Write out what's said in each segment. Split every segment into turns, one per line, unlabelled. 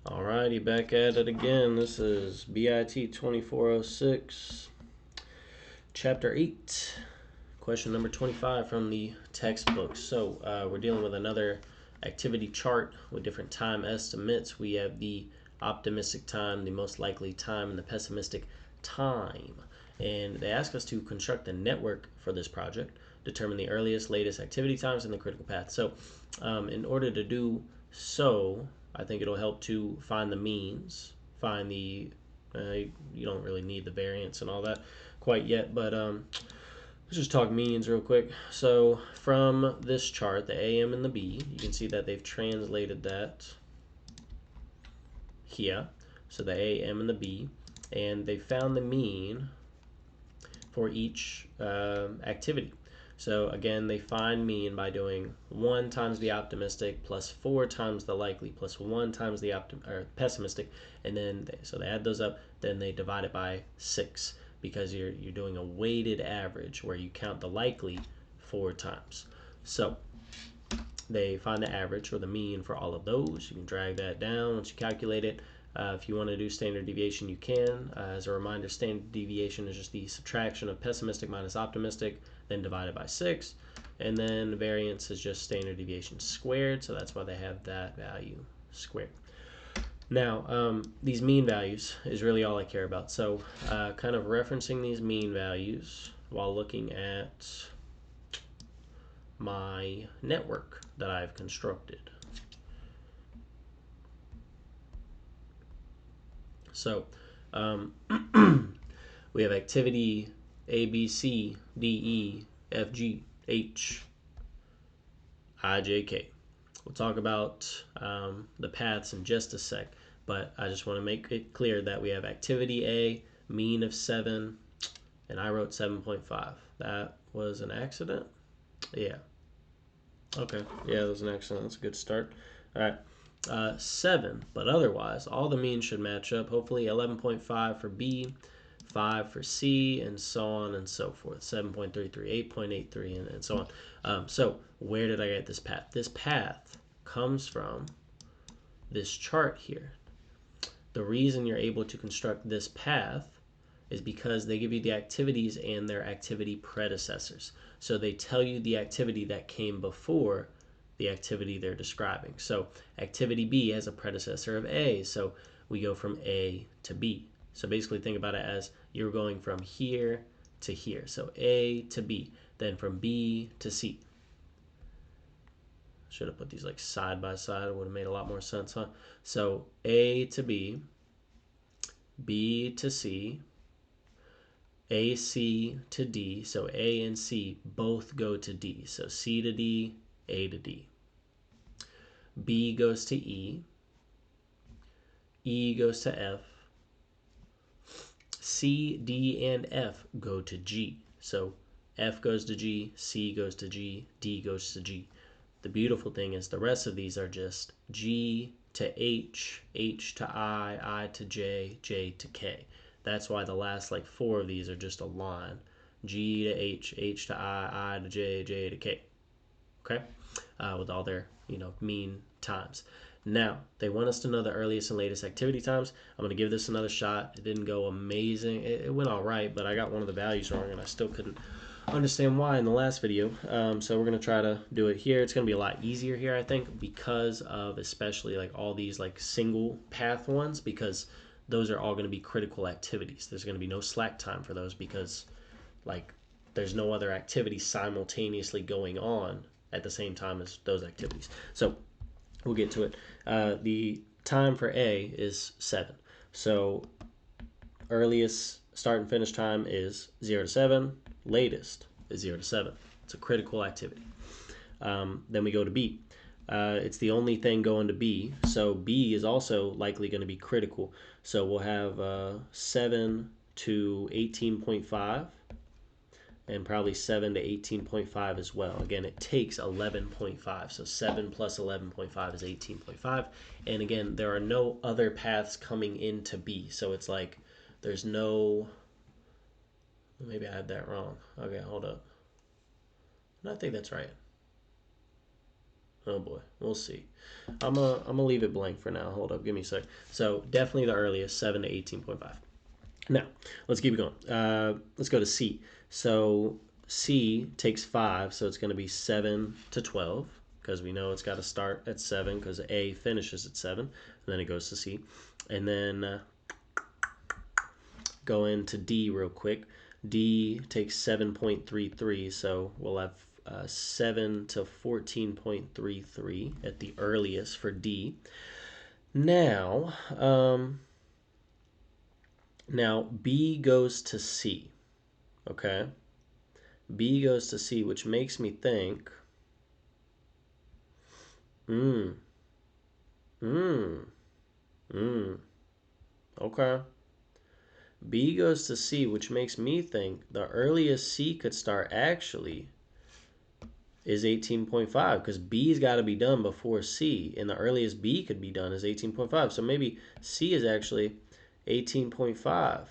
Alrighty, back at it again. This is BIT 2406, Chapter 8, question number 25 from the textbook. So we're dealing with another activity chart with different time estimates. We have the optimistic time, the most likely time, and the pessimistic time. And they ask us to construct a network for this project, determine the earliest, latest activity times, and the critical path. So in order to do so, I think it'll help to find the means, find the, you don't really need the variance and all that quite yet, but let's just talk means real quick. So from this chart, the AM and the B, you can see that they've translated that here. So the AM and the B, and they found the mean for each activity. So again, they find mean by doing 1 times the optimistic plus 4 times the likely plus 1 times the pessimistic, and then so they add those up. Then they divide it by 6 because you're doing a weighted average where you count the likely 4 times. So they find the average or the mean for all of those. You can drag that down once you calculate it. If you want to do standard deviation, you can. As a reminder, standard deviation is just the subtraction of pessimistic minus optimistic, then divided by 6. And then variance is just standard deviation squared, so that's why they have that value squared. Now, these mean values is really all I care about. So kind of referencing these mean values while looking at my network that I've constructed. So we have activity A, B, C, D, E, F, G, H, I, J, K. We'll talk about the paths in just a sec, but I just want to make it clear that we have activity A, mean of 7, and I wrote 7.5. That was an accident? Yeah. Okay. Yeah, that was an accident. That's a good start. All right. 7, but otherwise, all the means should match up. Hopefully 11.5 for B, 5 for C, and so on and so forth. 7.33, 8.83, and so on. So where did I get this path? This path comes from this chart here. The reason you're able to construct this path is because they give you the activities and their activity predecessors. So they tell you the activity that came before the activity they're describing. So activity B has a predecessor of A, so we go from A to B. So basically think about it as you're going from here to here. So A to B, then from B to C. Should have put these like side by side. It would have made a lot more sense, huh? So A to B, B to C, AC to D. So A and C both go to D. So C to D, A to D. B goes to E. E goes to F. C, D, and F go to G. So F goes to G, C goes to G, D goes to G. The beautiful thing is the rest of these are just G to H, H to I to J, J to K. That's why the last like 4 of these are just a line. G to H, H to I to J, J to K. Okay? With all their, mean times. Now, they want us to know the earliest and latest activity times. I'm going to give this another shot. It didn't go amazing. It went all right, but I got one of the values wrong, and I still couldn't understand why in the last video. So we're going to try to do it here. It's going to be a lot easier here, I think, because of especially like all these like single path ones, because those are all going to be critical activities. There's going to be no slack time for those because like there's no other activity simultaneously going on at the same time as those activities. So we'll get to it. The time for A is 7. So earliest start and finish time is 0 to 7. Latest is 0 to 7. It's a critical activity. Then we go to B. It's the only thing going to B. So B is also likely going to be critical. So we'll have 7 to 18.5. And probably 7 to 18.5 as well. Again, it takes 11.5. So 7 plus 11.5 is 18.5. And again, there are no other paths coming into B. So it's like there's no... Maybe I had that wrong. Okay, hold up. No, I think that's right. Oh boy, we'll see. I'm gonna leave it blank for now. Hold up, give me a sec. So definitely the earliest, 7 to 18.5. Now let's keep it going. Let's go to C. So C takes 5, so it's going to be 7 to 12 because we know it's got to start at 7 because A finishes at 7, and then it goes to C, and then go into D real quick. D takes 7.33, so we'll have 7 to 14.33 at the earliest for D. Now, now B goes to C, okay? B goes to C, which makes me think, mm, mm, okay. B goes to C, which makes me think the earliest C could start actually is 18.5 because B's got to be done before C, and the earliest B could be done is 18.5. So maybe C is actually 18.5.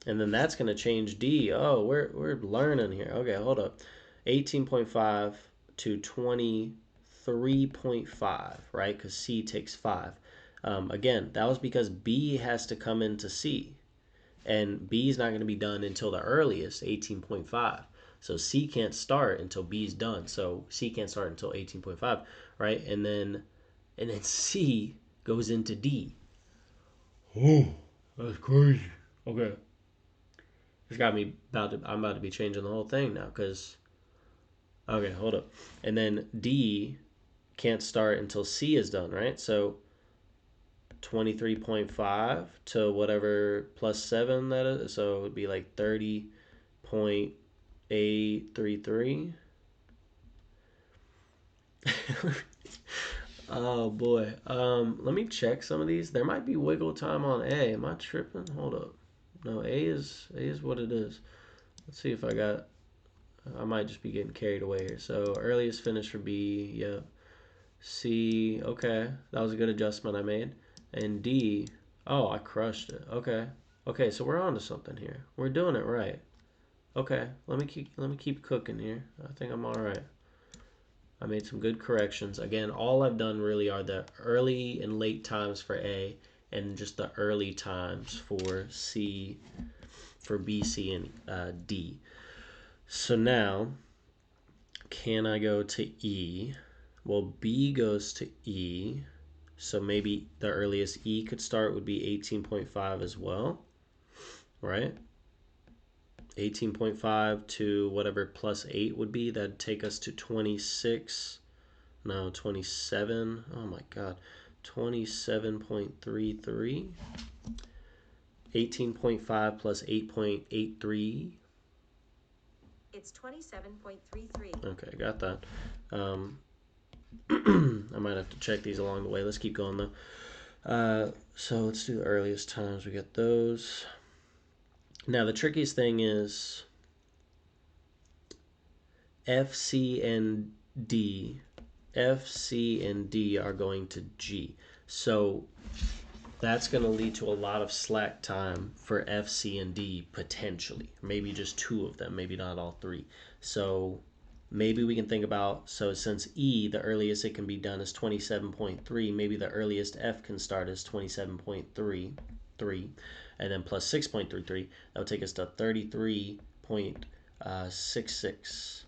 And then that's going to change D. Oh, we're learning here. Okay, hold up. 18.5 to 23.5, right? Because C takes 5. Again, that was because B has to come into C. And B is not going to be done until the earliest, 18.5. So C can't start until B is done. So C can't start until 18.5, right? And then C goes into D. Oh, that's crazy. Okay. It's got me I'm about to be changing the whole thing now because okay, hold up. And then D can't start until C is done, right? So 23.5 to whatever plus 7 that is. So it would be like 30.833. Oh boy. Let me check some of these. There might be wiggle time on A. Am I tripping? Hold up. No, A is what it is. Let's see if I might just be getting carried away here. So earliest finish for B, yeah. C, okay. That was a good adjustment I made. And D, oh, I crushed it. Okay. Okay, so we're on to something here. We're doing it right. Okay, let me keep cooking here. I think I'm all right. I made some good corrections. Again, all I've done really are the early and late times for A and just the early times for C, for B, C, and D. So now, can I go to E? Well, B goes to E. So maybe the earliest E could start would be 18.5 as well, right? 18.5 to whatever plus 8 would be. That'd take us to 26. No, 27. Oh my God. 27.33. 18.5 plus 8.83.
It's 27.33.
Okay, got that. I might have to check these along the way. Let's keep going though. So let's do the earliest times. We get those. Now the trickiest thing is F, C, and D. F, C, and D are going to G. So that's going to lead to a lot of slack time for F, C, and D potentially. Maybe just 2 of them, maybe not all 3. So maybe we can think about, so since E, the earliest it can be done is 27.3, maybe the earliest F can start is 27.33, and then plus 6.33, that would take us to 33.66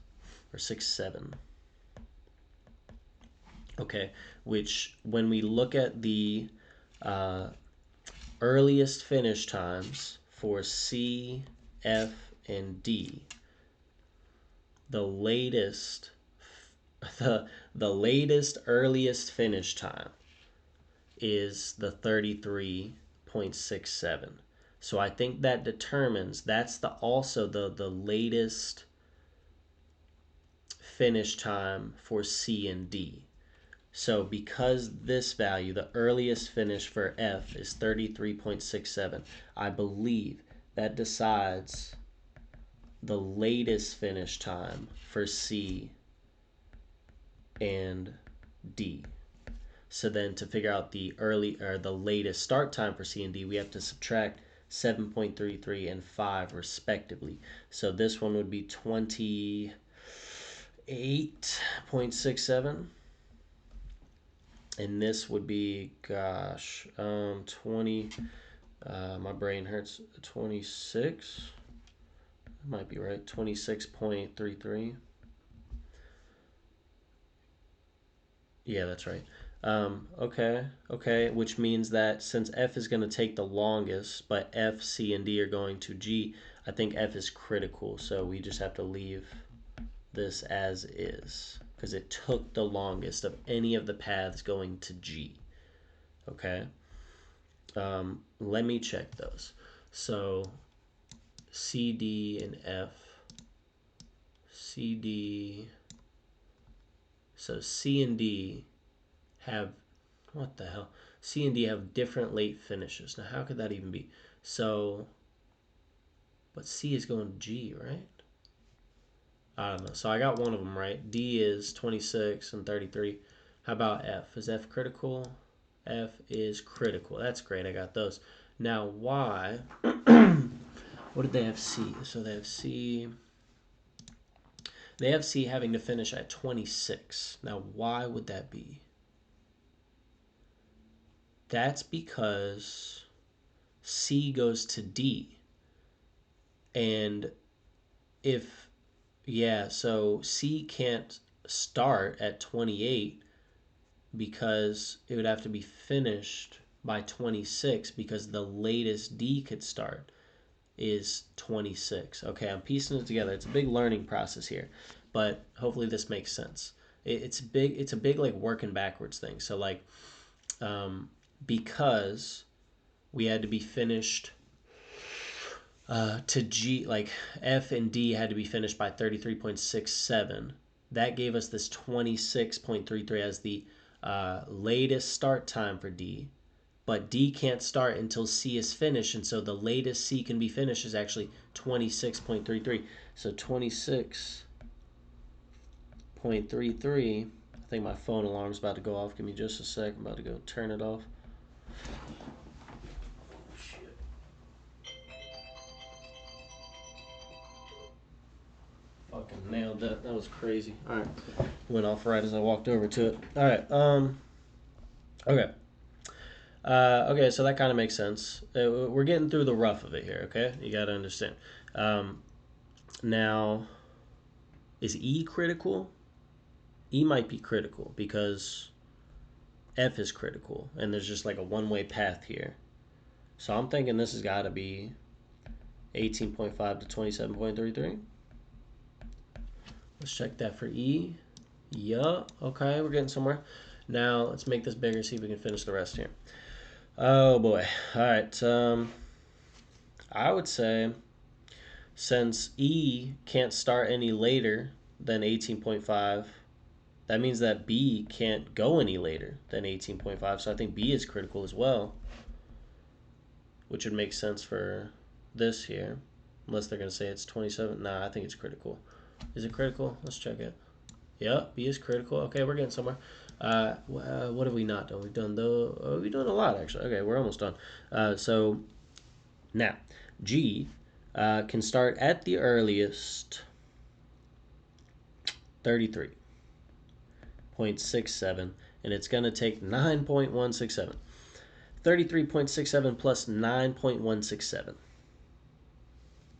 or 67. Okay, which when we look at the earliest finish times for C, F, and D, the latest the latest earliest finish time is the 33.67. So I think that determines that's the latest finish time for C and D. So because this value, the earliest finish for F is 33.67, I believe that decides the latest finish time for C and D. So then to figure out the latest start time for C and D, we have to subtract 7.33 and 5 respectively. So this one would be 28.67. And this would be, gosh, 20, my brain hurts, 26, might be right, 26.33. Yeah, that's right. Okay, which means that since F is going to take the longest, but F, C, and D are going to G, I think F is critical, so we just have to leave this as is, because it took the longest of any of the paths going to G. Okay? Let me check those. So C, D, and F. C, D. So C and D have, what the hell? C and D have different late finishes. Now, how could that even be? So, but C is going to G, right? I don't know. So I got one of them right. D is 26 and 33. How about F? Is F critical? F is critical. That's great. I got those. Now, Y, what did they have C? So they have C. They have C having to finish at 26. Now, why would that be? That's because C goes to D. And if, yeah, so C can't start at 28 because it would have to be finished by 26 because the latest D could start is 26. Okay, I'm piecing it together. It's a big learning process here, but hopefully this makes sense. It's big. It's a big like working backwards thing. So like, because we had to be finished to G, like F and D had to be finished by 33.67. That gave us this 26.33 as the latest start time for D. But D can't start until C is finished, and so the latest C can be finished is actually 26.33. So 26.33. I think my phone alarm's about to go off. Give me just a sec. I'm about to go turn it off. Fucking nailed that. That was crazy. All right. Went off right as I walked over to it. All right. Okay. Okay, so that kind of makes sense. We're getting through the rough of it here, okay? You got to understand. Now, is E critical? E might be critical because F is critical, and there's just like a one-way path here. So I'm thinking this has got to be 18.5 to 27.33. Let's check that for E. Yeah, okay, we're getting somewhere. Now, let's make this bigger, see if we can finish the rest here. Oh boy. All right. I would say since E can't start any later than 18.5, that means that B can't go any later than 18.5. So I think B is critical as well, which would make sense for this here. Unless they're going to say it's 27. Nah, I think it's critical. Is it critical? Let's check it. Yep, B is critical. Okay, we're getting somewhere. What have we not done? We've done we've done a lot actually. Okay, we're almost done. So now G can start at the earliest 33.67, and it's going to take 9.167. 33.67 plus 9.167.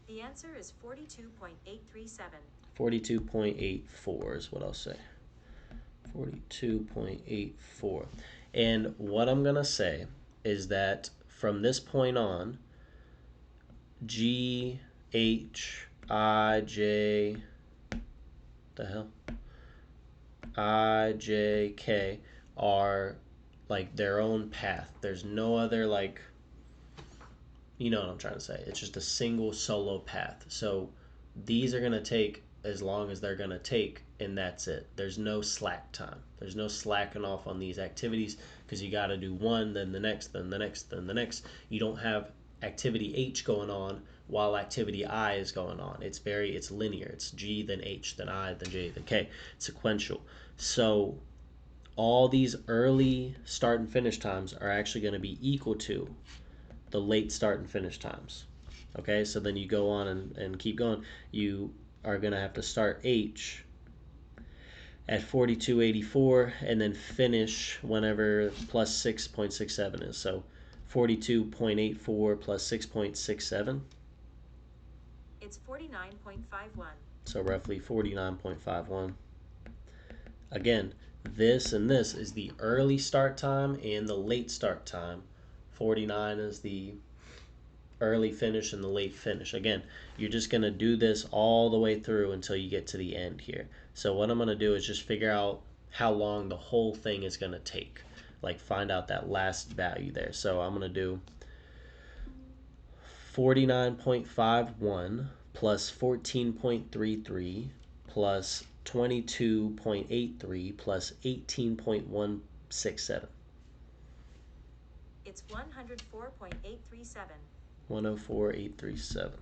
The answer is 42.837.
42.84 is what I'll say. 42.84. And what I'm going to say is that from this point on, G, H, I, J, the hell? I, J, K are like their own path. There's no other like, you know what I'm trying to say. It's just a single solo path. So these are going to take as long as they're going to take, and that's it. There's no slack time. There's no slacking off on these activities because you got to do one, then the next, then the next, then the next. You don't have activity H going on while activity I is going on. It's linear. It's G, then H, then I, then J, then K. It's sequential. So all these early start and finish times are actually going to be equal to the late start and finish times. Okay, so then you go on and keep going. You are going to have to start H at 42.84 and then finish whenever plus 6.67 is. So 42.84 plus 6.67.
It's 49.51.
So roughly 49.51. Again, this and this is the early start time and the late start time. 49 is the early finish and the late finish. Again, you're just going to do this all the way through until you get to the end here. So what I'm going to do is just figure out how long the whole thing is going to take. Like find out that last value there. So I'm going to do 49.51 plus 14.33 plus 22.83 plus 18.167.
It's 104.837.
104.837.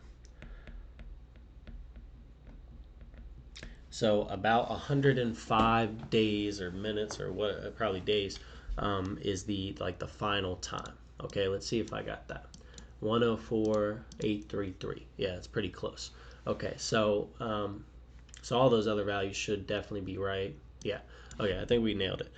So about 105 days or minutes or what, probably days, is the final time. Okay, let's see if I got that. 104.833. Yeah, it's pretty close. Okay, so so all those other values should definitely be right. Yeah. Okay, I think we nailed it.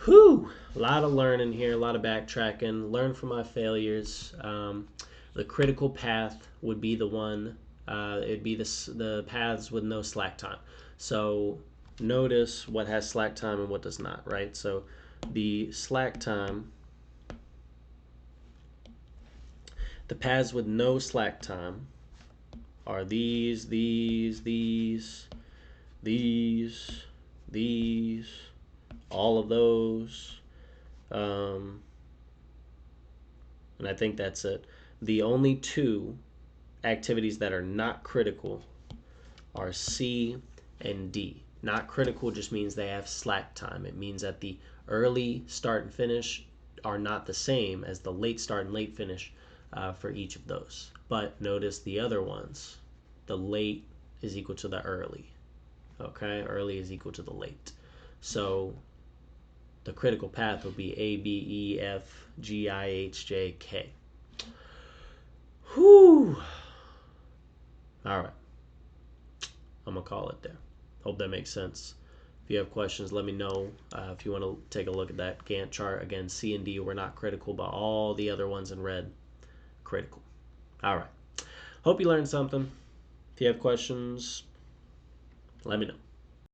Whew, a lot of learning here, a lot of backtracking. Learn from my failures. The critical path would be the one. It'd be the paths with no slack time. So notice what has slack time and what does not, right? So the slack time, the paths with no slack time are these, all of those. And I think that's it. The only two activities that are not critical are C and D. Not critical just means they have slack time. It means that the early start and finish are not the same as the late start and late finish for each of those. But notice the other ones. The late is equal to the early. Okay, early is equal to the late. So the critical path would be A, B, E, F, G, I, H, J, K. Whew. All right. I'm going to call it there. Hope that makes sense. If you have questions, let me know. If you want to take a look at that Gantt chart, again, C and D were not critical, but all the other ones in red, critical. All right. Hope you learned something. If you have questions, let me know.